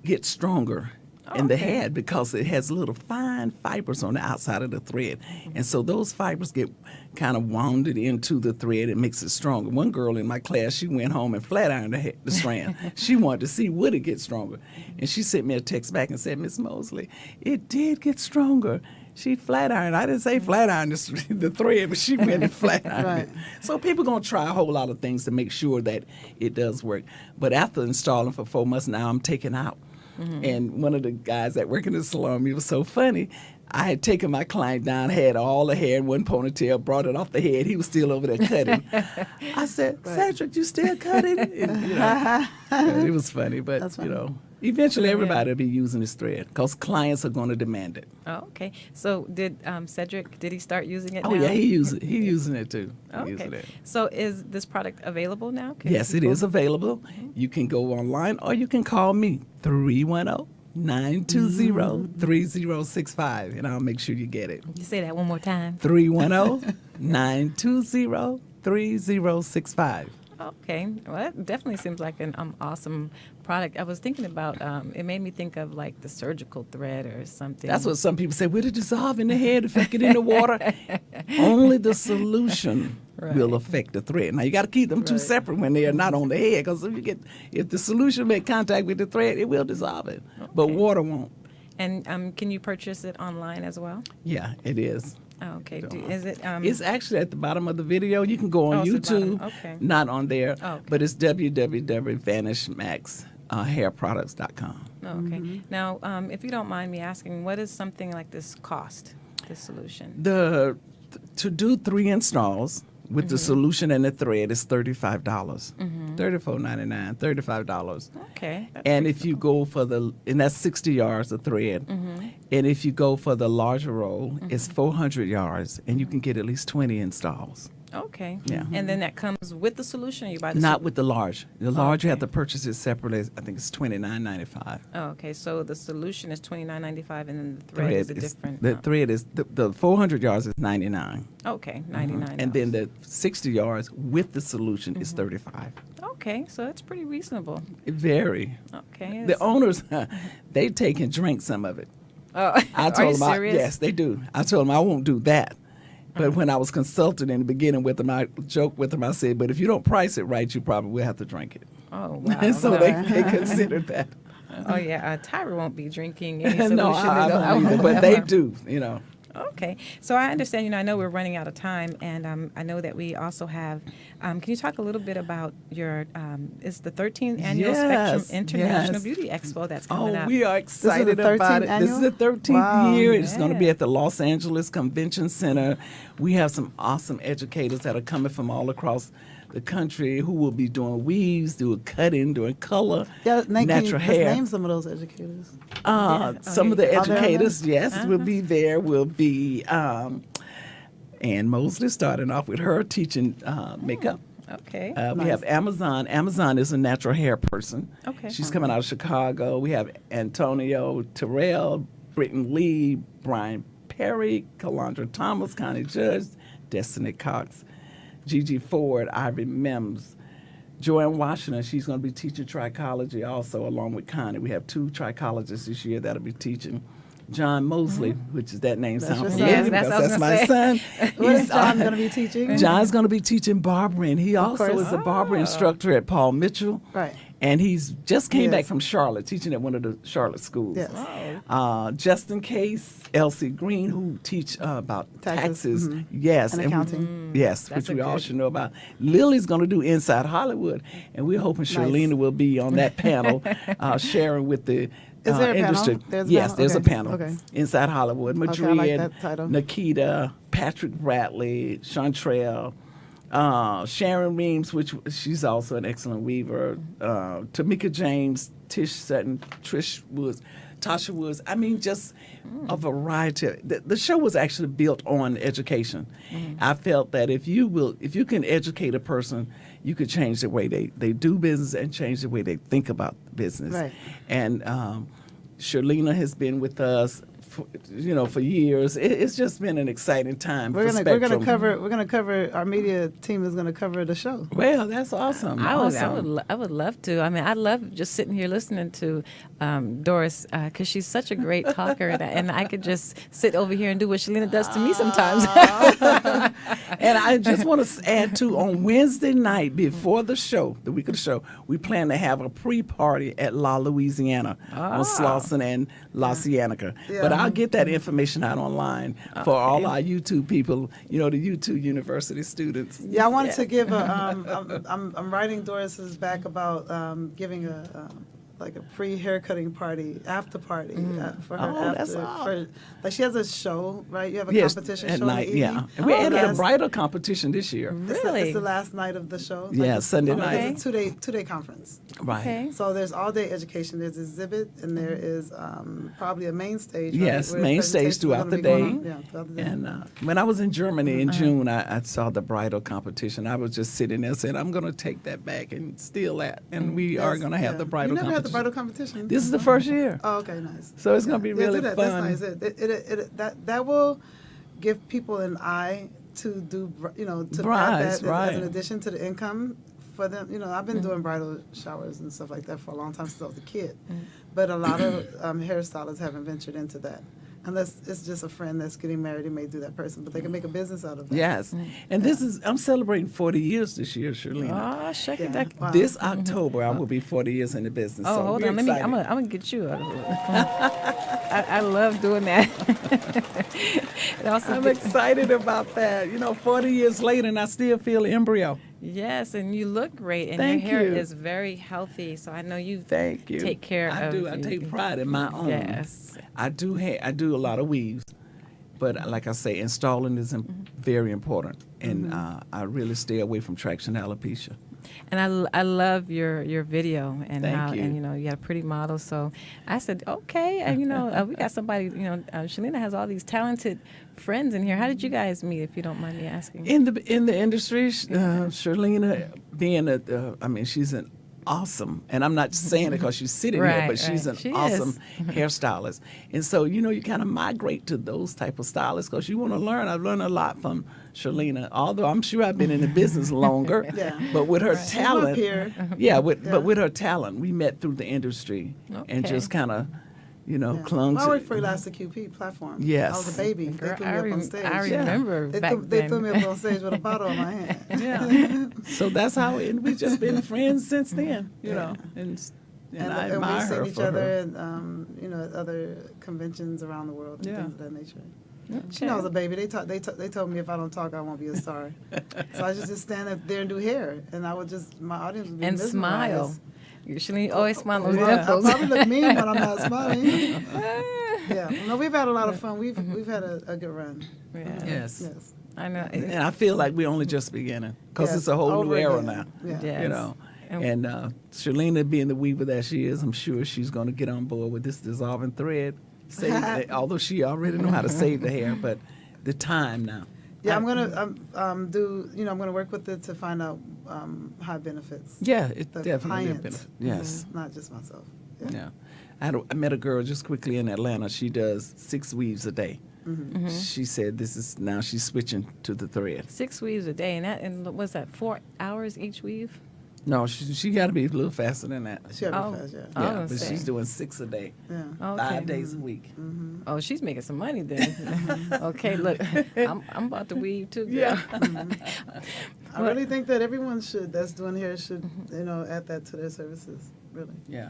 gets stronger in the head because it has little fine fibers on the outside of the thread. And so those fibers get kind of wounded into the thread and makes it stronger. One girl in my class, she went home and flat ironed the strand. She wanted to see would it get stronger. And she sent me a text back and said, Miss Mosley, it did get stronger. She flat ironed. I didn't say flat iron the thread, but she went and flat ironed Right. it. So people going to try a whole lot of things to make sure that it does work. But after installing for 4 months, now I'm taking out. And one of the guys that work in the salon, it was so funny. I had taken my client down, had all the hair in one ponytail, brought it off the head. He was still over there cutting. I said, Cedric, you still cutting? And, it was funny, but That's funny. eventually everybody will be using this thread because clients are going to demand it. Oh, okay. So did Cedric? Did he start using it? Oh now? yeah, he uses it. He's using it too. He uses Okay. it. So is this product available now? Can Yes, it people- is available. You can go online or you can call me 310-920-3065 and I'll make sure you get it. You say that one more time. 310-920-3065. Okay. Well, that definitely seems like an awesome product. I was thinking about, it made me think of like the surgical thread or something. That's what some people say. Will it dissolve in the head if it get in the water? Only the solution will affect the thread. Now you got to keep them two separate when they are not on the head, because if the solution make contact with the thread, it will dissolve it, but water won't. And can you purchase it online as well? Yeah, it is. Oh, okay. doing. Is it? It's actually at the bottom of the video. You can go on Oh, it's at the YouTube. bottom. Okay. Not on there, Oh, okay. but it's www.vanishmaxhairproducts.com. Oh, okay. Now, if you don't mind me asking, what does something like this cost? This solution. To do 3 installs with the solution and the thread is $35. $34.99, $35. Okay. That's And if you go for and that's 60 yards of thread. And if you go for the larger roll, it's 400 yards, and you can get at least 20 installs. Okay. Yeah. And then that comes with the solution, or you buy the Not with the large. The large you have okay. to purchase it separately. I think it's $29.95. Oh, okay. So the solution is $29.95, and then the thread is a different. The thread is the 400 yards is $99, Okay, $99. and then the 60 yards with the solution is $35. Okay, so that's pretty reasonable. Very. Okay. The owners, they take and drink some of it. Oh, I are told you them, serious? yes, they do. I told them I won't do that. But when I was consulting in the beginning with them, I joked with them. I said, "But if you don't price it right, you probably will have to drink it." Oh, wow. And so No. they considered that. Oh, yeah. Tyra won't be drinking any solution. No, I don't either, but they do. Okay. So I understand, I know we're running out of time, and I know that we also have, can you talk a little bit about your, it's the 13th Annual Yes, Spectrum International yes. Beauty Expo that's coming Oh, up. we are excited the about 13th it. This is the annual? 13th Wow. year. It's going to be Yeah. at the Los Angeles Convention Center. We have some awesome educators that are coming from all across the country who will be doing weaves, doing cutting, doing color, natural hair. Name some of those educators. Some of the Are there educators, yes, will be there. Will be Ann Mosley, starting off with her teaching makeup. Okay. We have Amazon. Amazon is a natural hair person. Okay. She's coming out of Chicago. We have Antonio Terrell, Britton Lee, Brian Perry, Calandra Thomas, Connie Judge, Destiny Cox, Gigi Ford, Ivy Mims, Joanne Washington. She's going to be teaching trichology also, along with Connie. We have 2 trichologists this year that'll be teaching. John Mosley, which is that name sounds your familiar son. Yes, that's because what I was that's my gonna son. What is He's, John going to be teaching? John's going to be teaching barbering. He also course. is a barbering instructor at Paul Mitchell. Right. And he's just came back Yes. from Charlotte, teaching at one of the Charlotte schools. Yes. Justin Case, Elsie Green, who teach about taxes. Yes. And accounting. Yes, That's which we a all good- should know about. Lily's going to do Inside Hollywood, and we're hoping Shirlena will be on that panel, sharing with the Is there a panel? industry. There's a Yes, panel? there's a Okay. panel. Okay. Inside Hollywood. Okay, Madrid, I like that title. Nikita, Patrick Bradley, Chantrell, Sharon Reams, which she's also an excellent weaver, Tamika James, Tish Sutton, Trish Woods, Tasha Woods. I mean, just a variety. The show was actually built on education. I felt that if you can educate a person, you could change the way they do business and change the way they think about business. Right. And Shirlena has been with us, for years. It's just been an exciting time. We're for gonna Spectrum. cover. Our media team is gonna cover the show. Well, that's awesome. I Awesome. would love to. I mean, I love just sitting here listening to Doris because she's such a great talker, and I could just sit over here and do what Shirlena does to me sometimes. And I just want to add too, on Wednesday night before the show, the week of the show, we plan to have a pre-party at La Louisiana on Slauson and La Cienega. Yeah. But I'll get that information out online for all our YouTube people, the YouTube University students. Yeah, I wanted to give a. I'm writing Doris's back about giving a pre-haircutting party, after party for her. Oh, that's after, like she has a show, right? You have a Yes, competition at show night, in the yeah. evening. And we added a Last- bridal competition this year. Really? It's the last night of the show. Yeah, Sunday night. It's a two-day conference. Right. Okay. So there's all-day education. There's exhibit, and there is probably a main stage. Right, Yes, where main stage presentations are throughout gonna the be going day. on. Yeah, throughout the day. And when I was in Germany in June, I saw the bridal competition. I was just sitting there saying, I'm going to take that back and steal that. And we are Yes, going to have yeah. the bridal You never competition. had the bridal competition. This is the first year. Oh, okay, nice. So it's going to be really do that. fun. That's nice. That will give people an eye to do, to Brides, add that right. as an addition to the income for them. I've been doing bridal showers and stuff like that for a long time since I was a kid, but a lot of hairstylists haven't ventured into that. Unless it's just a friend that's getting married, they may do that person, but they can make a business out of that. Yes. And this is, I'm celebrating 40 years this year, Shirlena. Oh, shuck it, Yeah. duck. Wow. This October, I will be 40 years in the business. Oh, so hold we're on. excited. I'm gonna get you. I love doing that. It also I'm gets- excited about that. 40 years later, and I still feel embryo. Yes, and you look great, and Thank your hair you. is very healthy. So I know you Thank you. take care I of. do. I take pride in my own. Yes. I do. I do a lot of weaves, but like I say, installing is very important, and I really stay away from traction alopecia. And I love your video and Thank how you. and you got a pretty model. So I said okay, and we got somebody. Shirlena has all these talented friends in here. How did you guys meet, if you don't mind me asking? In the industry, Shirlena being she's an awesome, and I'm not saying it because she's sitting here, Right, but she's right. an She awesome hairstylist. And so, you kind of migrate to those type of stylists because you want to learn. I've learned a lot from Shirlena, although I'm sure I've been in the business longer. Yeah. But with her Right. talent, She's up here. yeah, but with her talent, we met through the industry and Okay. just kind of, Yeah. clung I to. worked for Elastic QP platform. Yes. I was a baby. They Girl, threw me up on stage. I remember They back threw, they then. threw me up on stage with a bottle in my hand. Yeah. So that's how we've just been friends since then, and I And admire we've her seen each for other her. and at other conventions around the world and Yeah. things of that nature. She knows a baby. They told me if I don't talk, I won't be a star. So I just stand up there and do hair, and I would my audience would be And smile. mesmerized. Shirlena always smile those Well, I dimples. probably look mean when I'm not smiling. Yeah, no, we've had a lot of fun. We've had a good run. Yeah. Yes. Yes. I know. And I feel like we're only just beginning because Yes, it's a whole new over era again. now. Yeah. Yes. And Shirlena, being the weaver that she is, I'm sure she's going to get on board with this dissolving thread. Although she already know how to save the hair, but the time now. Yeah, I'm gonna I'm gonna work with it to find out high benefits. Yeah, it The definitely client. benefit. Yes. Not just myself. Yeah. I met a girl just quickly in Atlanta. She does 6 weaves a day. She said now she's switching to the thread. 6 weaves a day, and what's that? 4 hours each weave? No, she got to be a little faster than that. She gotta Oh. be fast, yeah. I Yeah, was but gonna she's say. doing 6 a day, Yeah. Okay. 5 days a week. Oh, she's making some money then. Okay, look, I'm about to weave too. Girl. I really think that everyone that's doing hair should, add that to their services. Really. Yeah.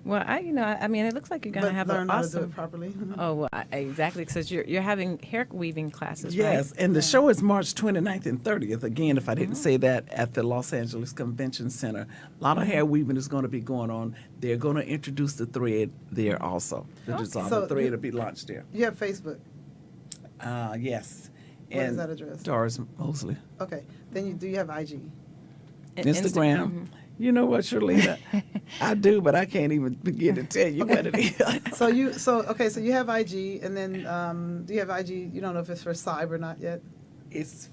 Well, I mean, it looks like you're gonna But have learn an how to do awesome. it properly. Oh, well, exactly, because you're having hair weaving classes, Yes, right? and the show is March 29th and 30th. Again, if I didn't say that, at the Los Angeles Convention Center. A lot of hair weaving is going to be going on. They're going to introduce the thread there also. The dissolving So thread you- will be launched there. You have Facebook. Yes. What is And that address? Doris Mosley. Okay. Then do you have IG? And Instagram. You know what, Shirlena? I do, but I can't even begin to tell you what it is. So you have IG, and then do you have IG? You don't know if it's for Cyber or not yet. It's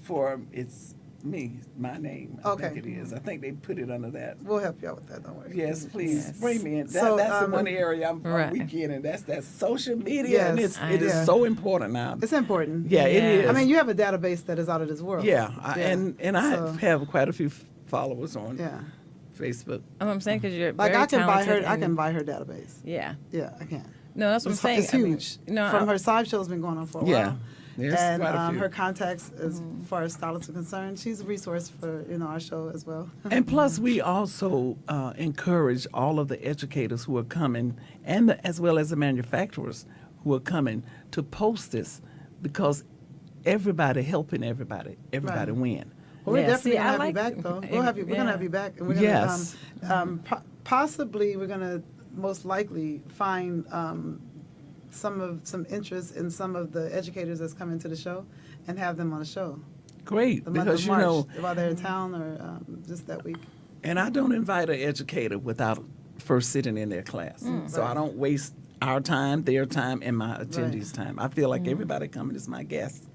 me, my name. I think it is. I think they put it under that. We'll help you out with that. Don't worry. Yes, please bring me in. So, That's the one area I'm Right. weak in, and that's that social media, and Yes, it is yeah. so important now. It's important. Yeah, it Yeah. is. I mean, you have a database that is out of this world. yeah, Yeah. and I So- have quite a few followers on Yeah. Facebook. Oh, I'm saying because you're Like very I can buy her. talented I can and- buy her database. Yeah. Yeah, I can. No, that's what I'm saying. It's I mean, huge. no, From I- her side show's been going on for a Yeah. while. There's And quite a few. her contacts, as far as stylists are concerned, she's a resource for our show as well. And plus, we also encourage all of the educators who are coming, and as well as the manufacturers who are coming, to post this, because everybody helping everybody Right. win. Well, we're Yeah, definitely see, gonna I have like- you back, though. We'll have you. We're gonna yeah. have you back, and we're gonna Yes. possibly we're gonna most likely find some interest in some of the educators that's coming to the show, and have them on the show Great, the month because of you March know, while they're in town or just that week. and I don't invite an educator without first sitting in their class. So I don't waste our time, their time, and my attendees' time. I feel like everybody coming is my guest,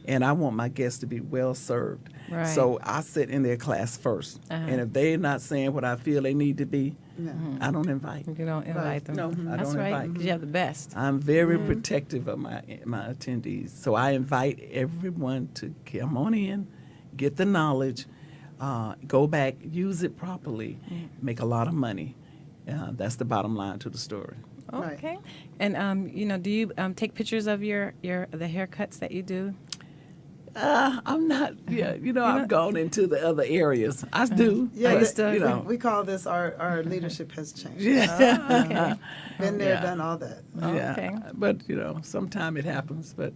and I want my guests to be well served. Right. So I sit in their class first, and if they're not saying what I feel they need to be, Yeah. I don't invite. You don't invite them. No, I That's don't right, invite. because you have the best. I'm very protective of my attendees. So I invite everyone to come on in, get the knowledge, go back, use it properly, make a lot of money. That's the bottom line to the story. Right. Okay. And you know, do you take pictures of your the haircuts that you do? I'm not. Yeah, I've gone into the other areas. I do. Yeah, used to- we call this our leadership has changed. Yeah. Okay. Been there, Yeah. done all that. Yeah. Okay. But sometime it happens. But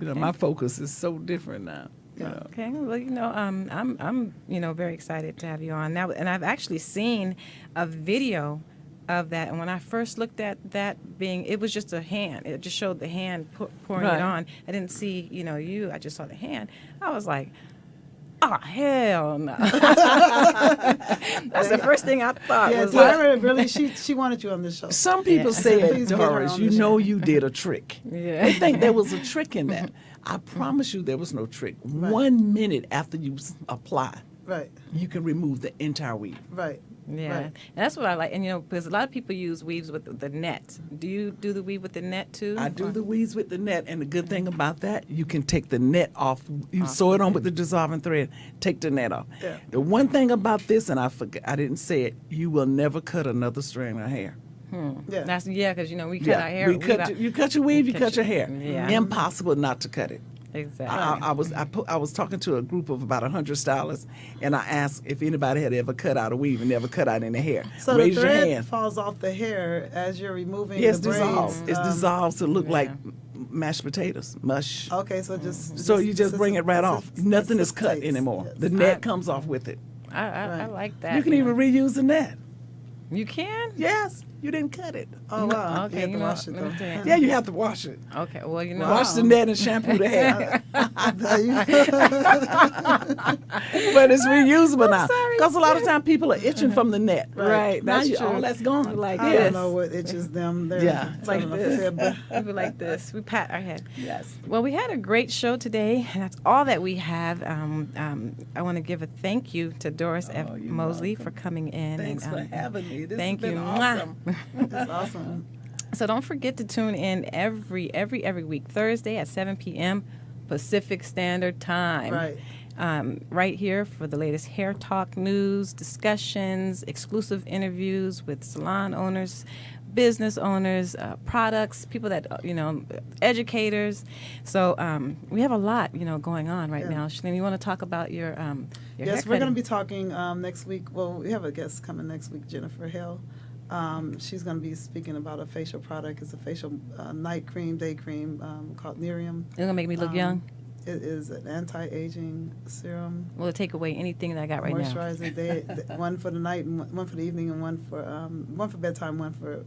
my focus is so different now. You know. Okay. Well, I'm very excited to have you on now, and I've actually seen a video of that. And when I first looked at that it was just a hand. It just showed the hand pouring Right. it on. I didn't see, you. I just saw the hand. I was like, oh, hell no. That's the first thing I thought. Yeah, was like, Tyra really, she wanted you on this show. Some people Yeah. said, Please get her Doris, on you the know show. you did a trick. Yeah. They think there was a trick in that. I promise you there was no trick. 1 minute after you apply, Right, you can remove the entire weave. right. Yeah, Right. and that's what I like. And because a lot of people use weaves with the net. Do you do the weave with the net too? I do Or- the weaves with the net, and the good thing about that, you can take the net off. You sew it on with the dissolving thread, take the net off. Yeah. The one thing about this, and I didn't say it, you will never cut another strand of hair. Yeah. That's because we cut our hair. we weave cut out- you cut your weave, you cut your hair. Yeah. Impossible not to cut it. Exactly. I was talking to a group of about 100 stylists, and I asked if anybody had ever cut out a weave and never cut out any hair. So Raise the your thread hand. falls off the hair as you're removing Yes, the braids. dissolves. It's dissolves to look like Yeah. mashed potatoes, mush. Okay, so just So you just bring it right off. Nothing is cut necessitates, anymore. yes. The net comes off with it. I like that. You can even reuse the net. You can. Yes, you didn't cut it. Oh wow. Okay, You have you to know wash it what, let me though. tell you. Yeah, you have to wash it. Okay. Well, Wash the net and shampoo the hair. But it's reusable now. sorry. Because a lot of time people are itching from the net. Right, Now that's you, true. all that's gone. Like I this. don't know what itches them. They're Yeah, like telling a this. fib. We be like this. We pat our head. Yes. Well, we had a great show today, and that's all that we have. I want to give a thank you to Doris F. you're Mosley welcome. for coming in. Thanks and, for having me. This thank has been you. awesome. That's awesome. So don't forget to tune in every week, Thursday at 7 p.m. Pacific Standard Time. Right. Right here for the latest hair talk news, discussions, exclusive interviews with salon owners, business owners, products, people that, educators. So we have a lot, going on right Yeah. now. Shalene, you want to talk about your Yes, we're haircutting? going to be talking next week. Well, we have a guest coming next week, Jennifer Hill. She's going to be speaking about a facial product. It's a facial night cream, day cream called Nerium. It's going to make me look young? It is an anti-aging serum, Will it take away anything that I got right now? moisturizer. One for the night, and one for the evening, and one for bedtime, one for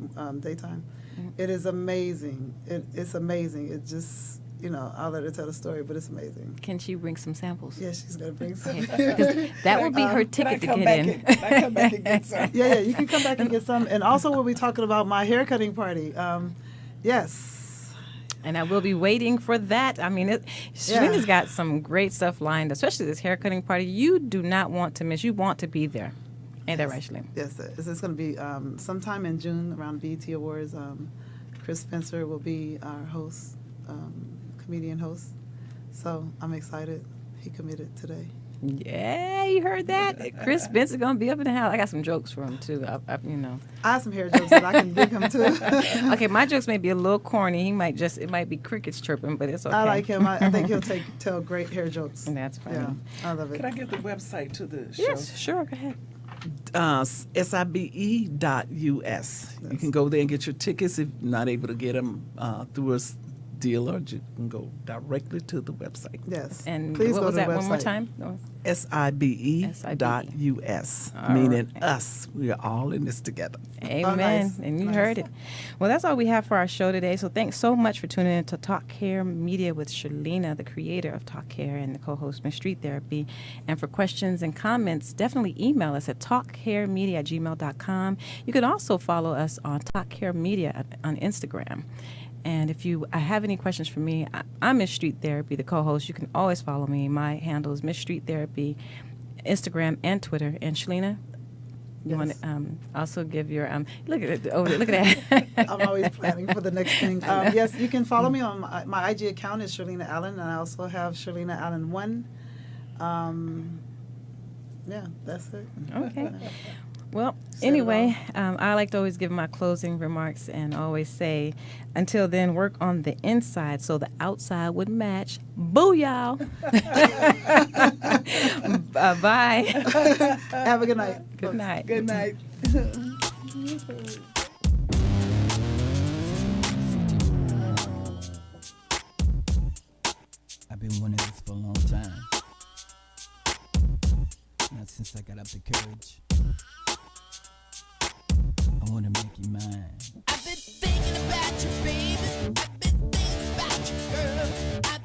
daytime. Mm-hmm. It is amazing. It's amazing. It just, I'll let her tell the story, but it's amazing. Can she bring some samples? Yeah, she's going to bring some. Because that would be her ticket to get in. I come back and get some? Yeah, you can come back and get some. And also, we'll be talking about my haircutting party. Yes. And I will be waiting for that. I mean, Shirlena's got some great stuff lined, especially this haircutting party. You do not want to miss. You want to be there. Ain't that right, Shirlena? Yes, it's going to be sometime in June around BET Awards. Chris Spencer will be our host, comedian host. So I'm excited. He committed today. Yeah, you heard that? Chris Spencer going to be up in the house. I got some jokes for him, too. I have some hair jokes that I can give him too. Okay, my jokes may be a little corny. It might be crickets chirping, but it's okay. I like him. I think he'll tell great hair jokes. And that's funny. Yeah, I love it. Can I get the website to the show? Yes, sure, go ahead. SIBE.us. You can go there and get your tickets if you're not able to get them through a dealer. You can go directly to the website. Yes. And Please what go was to the that one more website. time? Oh. SIBE.us, meaning us. We are all in this together. Amen. nice. And you Nice. heard it. Well, that's all we have for our show today. So thanks so much for tuning in to Talk Hair Media with Shirlena, the creator of Talk Hair and the co-host Miss Street Therapy. And for questions and comments, definitely email us at talkhairmedia@gmail.com. You can also follow us on Talk Hair Media on Instagram. And if you have any questions for me, I'm Miss Street Therapy, the co-host. You can always follow me. My handle is Miss Street Therapy, Instagram and Twitter. And Shirlena, you want to also give your look at it over there, look at that. I'm always planning for the next thing. Yes, you can follow me on my IG account is Shirlena Allen, and I also have Shirlena Allen 1. Yeah, that's it. Okay. Well, Said it anyway, I like to always give my closing remarks and always say, until then, work on the inside so the outside would match. Boo, y'all. Bye. Have a good night. Good night. Good night. I've been wanting this for a long time. Not since I got up the courage. I wanna make you mine. I've been thinking about you, baby. I've been thinking about you, girl. I've